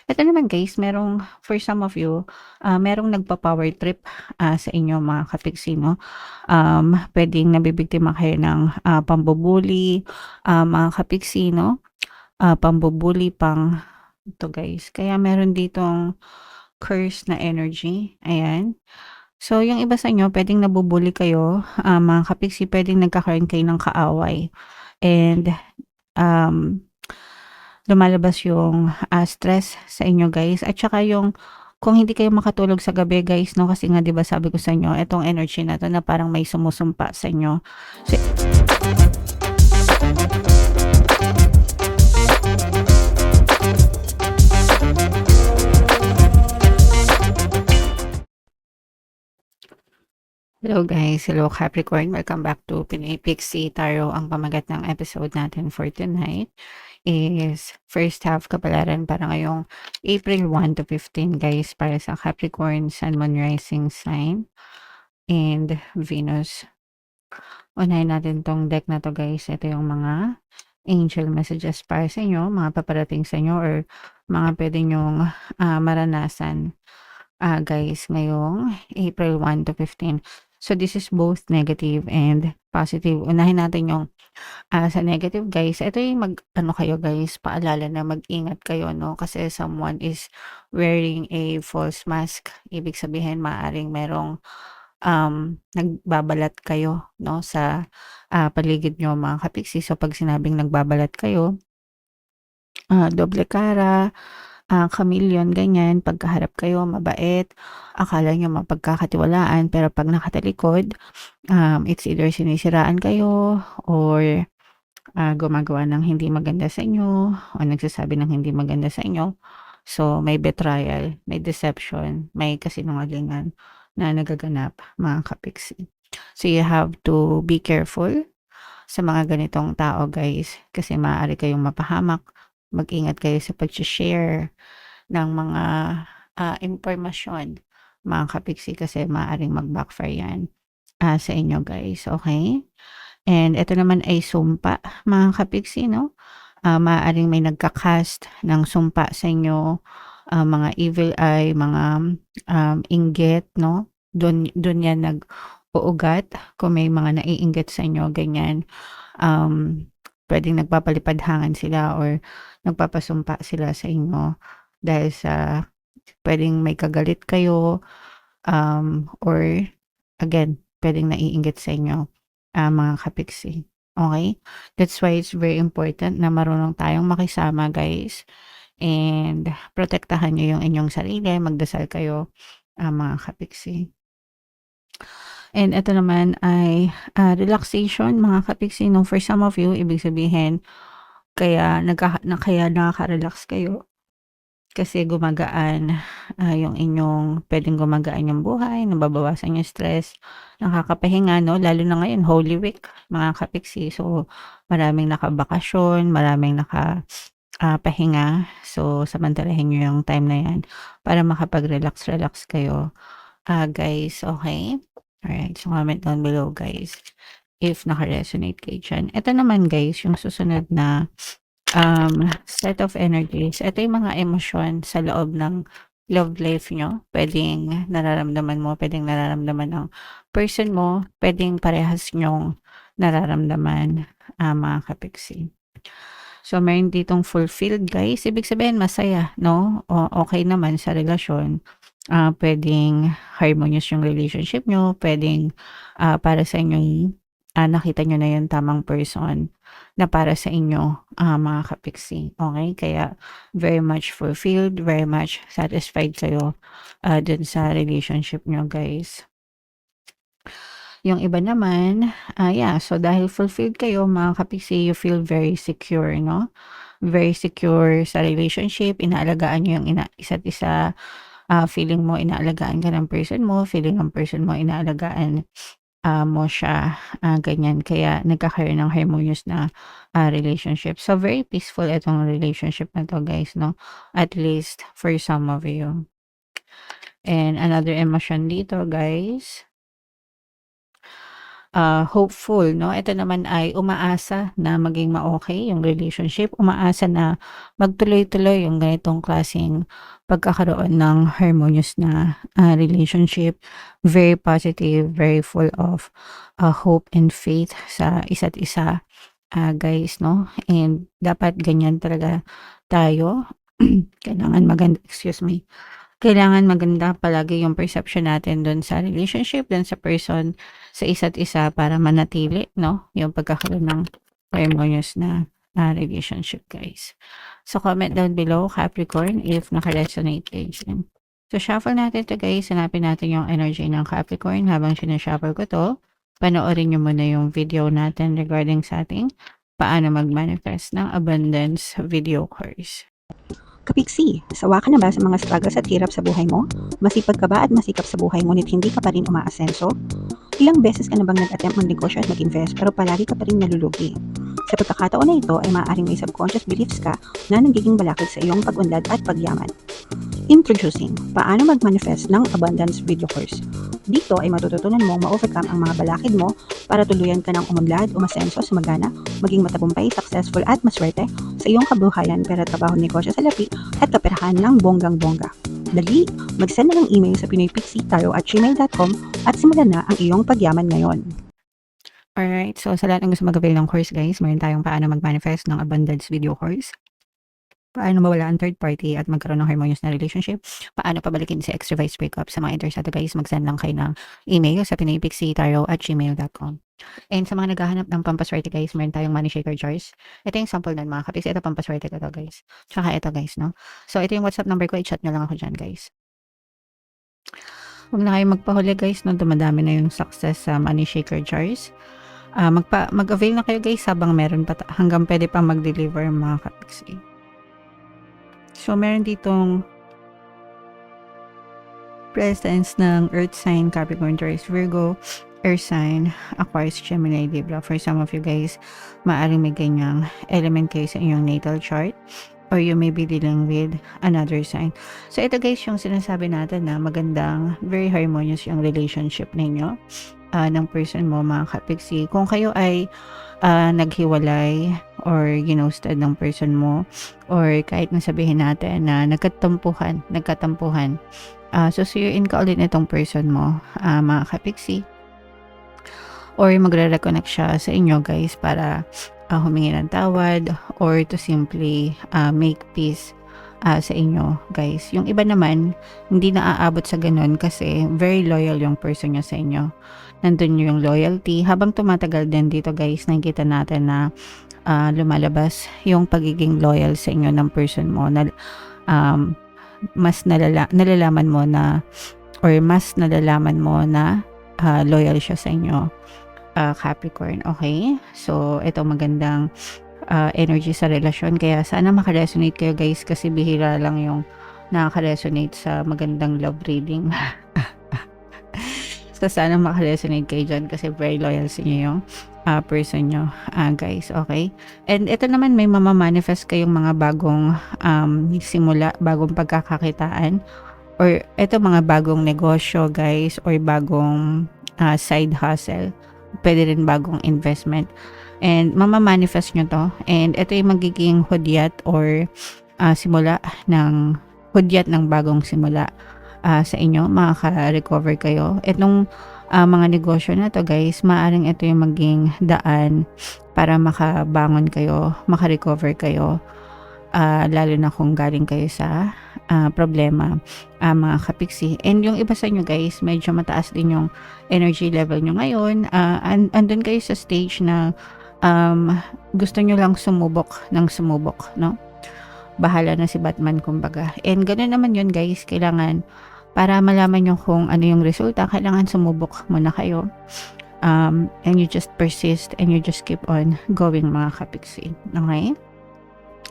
Ito naman guys, merong for some of you, merong nagpa-power trip, sa inyo mga kapiksi 'no. Puwedeng nabibiktima kayo ng, pambu-bully, mga kapiksi 'no, pambu-bully ito guys, kaya meron ditong curse na energy, ayan. So, yung iba sa inyo puwedeng nabu-bully kayo, mga kapiksi, puwedeng nagkakaroon kayo ng kaaway and, um lumalabas yung, stress sa inyo guys at saka yung kung hindi kayo makatulog sa gabi guys 'no, kasi nga 'di ba sabi ko sa inyo itong energy na 'to na parang may sumusumpa sa inyo. So hello guys, hello Capricorn, welcome back to Pinoy Pixie Tarot. Ang pamagat ng episode natin for tonight is first half kapalaran para ngayong April 1 to 15 guys para sa Capricorn, Sun, Moon, Rising sign and Venus. Unahin natin 'tong deck na 'to guys. Ito yung mga angel messages para sa inyo, mga paparating sa inyo or mga puwede niyong, maranasan, guys ngayong April 1 to 15. So, this is both negative and positive. Unahin natin yung, sa negative guys. Ito yung mag-ano kayo guys, paalala na mag-ingat kayo 'no, kasi someone is wearing a false mask. Ibig sabihin maaaring merong nagbabalat kayo 'no sa, paligid niyo mga kapiksi. So 'pag sinabing nagbabalat kayo, doble kara, chameleon ganyan, pagkaharap kayo mabait, akala niyo mapagkakatiwalaan pero 'pag nakatalikod, it's either sinisiraan kayo or, gumagawa ng hindi maganda sa inyo o nagsasabi ng hindi maganda sa inyo. So may betrayal, may deception, may kasinungalingan na nagaganap mga kapiksi. So you have to be careful sa mga ganitong tao guys kasi maaari kayong mapahamak. Mag-ingat kayo sa pag-share ng mga impormasyon mga kapiksi kasi maaaring mag-backfire yan sa inyo guys, okay? And ito naman ay sumpa mga kapiksi, no? Maaaring may nagka-cast ng sumpa sa inyo, mga evil eye, mga inggit, no? Doon yan nag-uugat kung may mga naiinggit sa inyo, ganyan. Puwedeng nagpapalipad-hangan sila or nagpapasumpa sila sa inyo dahil sa puwedeng may kagalit kayo, or again, puwedeng naiinggit sa inyo, mga kapiksi, okey? That's why it's very important na marunong tayong makisama guys and protektahan niyo yung inyong sarili, magdasal kayo, mga kapiksi. And ito naman ay, relaxation mga kapiksi 'no, for some of you ibig sabihin kaya nakaka-relax kayo kasi gumagaan, yung inyong puwedeng gumagaan yung buhay, nababawasan yung stress, nakakapahinga 'no, lalo na ngayon Holy Week mga kapiksi. So, maraming nakabakasyon, maraming pahinga. So, samantalahin niyo yung time na 'yan para makapag-relax-relax kayo, guys, okey? Alright, so comment down below guys if naka-resonate kayo diyan. Ito naman guys yung susunod na set of energies. Ito yung mga emosyon sa loob ng love life nyo. Pwedeng nararamdaman mo, pwedeng nararamdaman ng person mo, pwedeng parehas nyong nararamdaman, mga kapiksi. So, meron ditong fulfilled guys. Ibig sabihin masaya, no? O okay naman sa relasyon. Puwedeng harmonious yung relationship nyo, puwedeng, para sa inyong, nakita niyo na yung tamang person na para sa inyo, mga kapiksi, okey? Kaya very much fulfilled, very much satisfied kayo, dun sa relationship niyo guys. Yung iba naman, yeah, so dahil fulfilled kayo mga kapiksi, you feel very secure 'no? Very secure sa relationship, inaalagaan niyo yung isa't isa. Feeling mo inaalagaan ka ng person mo, feeling ng person mo inaalagaan, mo siya, ganyan. Kaya nagkakaroon ng harmonious na, relationship. So, very peaceful itong relationship na 'to guys 'no, at least for some of you. And another emotion dito guys hopeful, no? Ito naman ay umaasa na maging ma-okey yung relationship, umaasa na magtuloy-tuloy yung ganitong klaseng pagkakaroon ng harmonious na, relationship. Very positive, very full of, hope and faith sa isa't isa, guys, no? And dapat ganyan talaga tayo. Kailangan kailangan maganda palagi yung perception natin dun sa relationship, dun sa person, sa isa't isa para manatili, no, yung pagkakaroon ng harmonious na, relationship, guys. So, comment down below, Capricorn, if naka-resonate kayo diyan. So, shuffle natin 'to, guys. Hanapin natin yung energy ng Capricorn. Habang sina-shuffle ko 'to, panoorin niyo muna yung video natin regarding sa ating paano mag-manifest ng abundance video course. Kapiksi, sawa ka na ba sa mga struggles at hirap sa buhay mo? Masipag ka ba at masikap sa buhay ngunit hindi ka pa rin umaasenso? Ilang beses ka na bang nag-attempt magnegosyo at mag-invest pero palagi ka pa rin nalulugi? Sa pagkakataon na ito ay maaaring may subconscious beliefs ka na nagiging balakid sa iyong pag-unlad at pagyaman. Introducing, paano mag-manifest ng abundance video course. Dito ay matututunan mong ma-overcome ang mga balakid mo para tuluyan ka ng umunlad, umasenso, sumagana, maging matagumpay, successful at maswerte sa iyong kabuhayan, pera, trabaho, negosyo sa lapi at kaperahan ng bonggang-bongga. Dali, mag-send na ng email sa pinoypixie@gmail.com at simulan na ang iyong pagyaman ngayon. Alright, so sa lahat ng gusto mag-avail ng course, guys, meron tayong paano mag-manifest ng abundance video course. Paano mawala ang third party at magkaroon ng harmonious na relationship. Paano pabalikin si extra-vice breakup. Sa mga interesado, guys, mag-send lang kayo ng email sa pinoypixie@gmail.com. And sa mga naghahanap ng pampaswerte, guys, meron tayong money shaker jars. Ito yung sample nun, mga kapis. Ito pampaswerte ko to, guys. Tsaka ito, guys, no? So, ito yung WhatsApp number ko. I-chat nyo lang ako dyan, guys. Huwag na kayo magpahuli, guys, no? Dumadami na yung success sa money shaker jars. Mag-avail na kayo, guys, habang meron pa hanggang pwede pa mag-deliver, mga kapiksi. So, meron ditong presence ng Earth sign, Capricorn, Taurus, Virgo, Air sign, Aquarius, Gemini, Libra. For some of you guys, maaaring may ganyang element kayo sa inyong natal chart, or you may be dealing with another sign. So, ito, guys, yung sinasabi natin na magandang, very harmonious yung relationship ninyo, ng person mo, mga kapiksi. Kung kayo ay naghiwalay or ginosted ng person mo, or kahit na sabihin natin na nagkatampuhan, susuyuin ka ulit nitong person mo, mga kapiksi, or magre-reconnect siya sa inyo, guys, para humingi ng tawad or to simply make peace sa inyo, guys. Yung iba naman hindi na aabot sa ganun kasi very loyal yung person nyo sa inyo. Nandun yung loyalty. Habang tumatagal din dito, guys, nakikita natin na lumalabas yung pagiging loyal sa inyo ng person mo, na mas nalalaman mo na, or mas nalalaman mo na loyal siya sa inyo, Capricorn. Okay? So, ito magandang energy sa relasyon. Kaya sana makaresonate kayo, guys, kasi bihira lang yung nakaka-resonate sa magandang love reading. So, sana makaresonate kayo dyan kasi very loyal sa inyo yung person nyo, guys. Okay? And ito naman, may mamamanifest kayong mga bagong simula, bagong pagkakakitaan, or ito mga bagong negosyo, guys, or bagong side hustle. Pwede rin bagong investment. And mamamanifest nyo to. And ito yung magiging hudyat or simula ng hudyat ng bagong simula sa inyo. Makaka-recover kayo. Itong mga negosyo na to, guys, maaaring ito yung maging daan para makabangon kayo, maka-recover kayo, lalo na kung galing kayo sa problema, mga kapiksi. And yung iba sa inyo, guys, medyo mataas din yung energy level nyo ngayon. Andun kayo sa stage na gusto nyo lang sumubok, no? Bahala na si Batman, kumbaga. And ganoon naman yun, guys. Kailangan, para malaman nyo kung ano yung resulta, kailangan sumubok muna kayo. And you just persist and you just keep on going, mga kapiksi. Okay?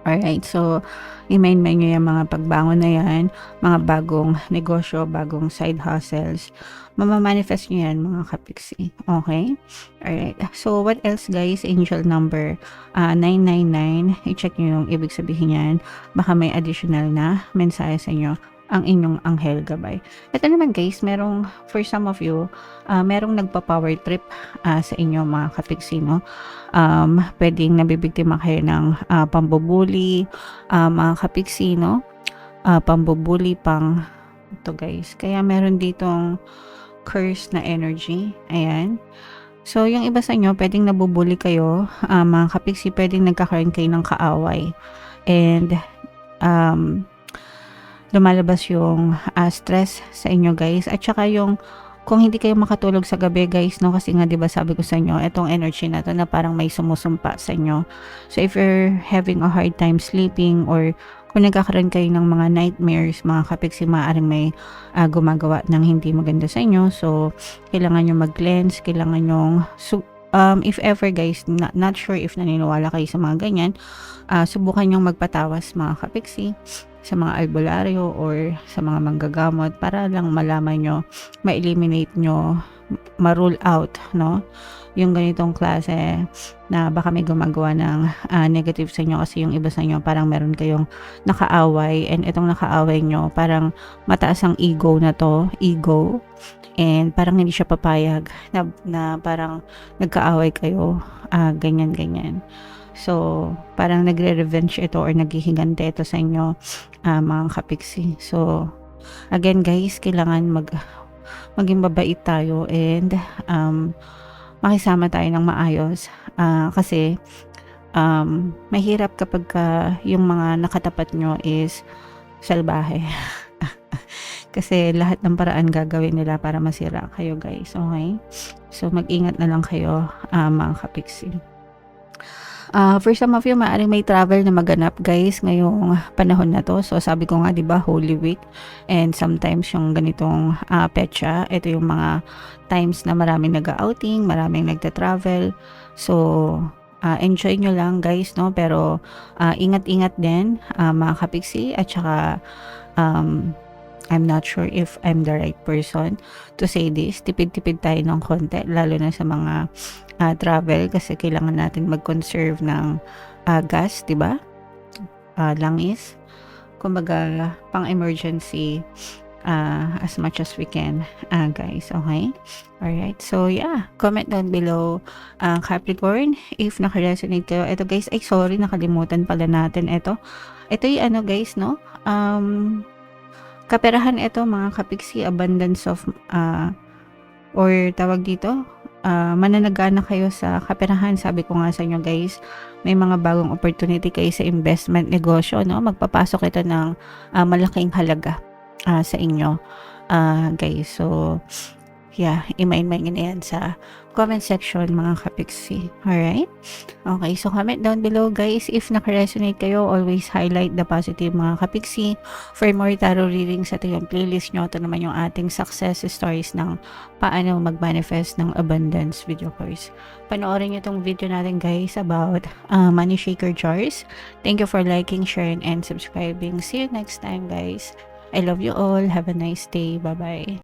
Alright, so i-mind nyo yung mga pagbangon na yan, mga bagong negosyo, bagong side hustles. Mamamanifest nyo yan, mga kapiksi. Okay? Alright, so what else, guys? Angel number 999. I-check nyo yung ibig sabihin yan. Baka may additional na mensahe sa inyo ang inyong anghel gabay. Ito naman guys, for some of you, merong nagpa-power trip sa inyo mga kapiksi, no? Pwedeng nabibiktima kayo ng pambubuli, mga kapiksi, no? Pambubuli ito guys. Kaya meron ditong curse na energy. Ayan. So, yung iba sa inyo, pwedeng nabubuli kayo. Mga kapiksi, pwedeng nagkakaroon kayo ng kaaway. And, lumalabas yung stress sa inyo guys. At saka kung hindi kayo makatulog sa gabi guys, no, kasi nga 'di ba sabi ko sa inyo, etong energy na to na parang may sumusumpa sa inyo. So if you're having a hard time sleeping, or kung nagkakaroon kayo ng mga nightmares, mga kapiksi, maaaring may gumagawa ng hindi maganda sa inyo. So kailangan nyo mag-cleanse, kailangan nyo if ever guys, not sure if naniniwala kayo sa mga ganyan, subukan nyong magpatawas mga kapiksi sa mga albularyo or sa mga manggagamot para lang malaman nyo, ma-eliminate nyo, ma-rule out, no? Yung ganitong klase na baka may gumagawa ng negative sa inyo, kasi yung iba sa inyo parang meron kayong nakaaway, and itong nakaaway nyo parang mataas ang ego na to, and parang hindi siya papayag na parang nagkaaway kayo, ganyan. So, parang nagre-revenge ito or naghihigante ito sa inyo, mga kapiksi. So, again guys, kailangan maging mabait tayo, and makisama tayo ng maayos, kasi mahirap kapag yung mga nakatapat nyo is salbahe. Kasi lahat ng paraan gagawin nila para masira kayo guys, okay? So, mag-ingat na lang kayo, mga kapiksi. For some of you, maaaring may travel na maganap guys ngayong panahon na to. So sabi ko nga 'di ba, Holy Week, and sometimes yung ganitong petsa, ito yung mga times na maraming nag-outing, maraming nagta-travel. So enjoy nyo lang guys, no? Pero ingat-ingat din, mga kapiksi, at saka I'm not sure if I'm the right person to say this. Tipid-tipid tayo ng konti, lalo na sa mga travel, kasi kailangan natin mag-conserve ng gas, diba? Langis. Kumbaga, pang emergency, as much as we can, guys. Okay? Alright. So, yeah. Comment down below, Capricorn, if naka-resonate kayo. Ito guys, ay sorry, nakalimutan pala natin ito. Ito yung guys, no? Kaperahan ito mga kapiksi, abundance of or tawag dito, mananagana kayo sa kaperahan. Sabi ko nga sa inyo guys, may mga bagong opportunity kayo sa investment negosyo, no? Magpapasok ito ng malaking halaga sa inyo, guys. So yeah, imain-main na yan sa comment section mga kapiksi. Alright? Okay, so comment down below guys if naka-resonate kayo. Always highlight the positive mga kapiksi. For more tarot readings, ito yung playlist nyo. Ito naman yung ating success stories ng paano mag-manifest ng abundance video course. Panoorin nyo itong video natin guys about money shaker jars. Thank you for liking, sharing, and subscribing. See you next time guys. I love you all. Have a nice day. Bye-bye.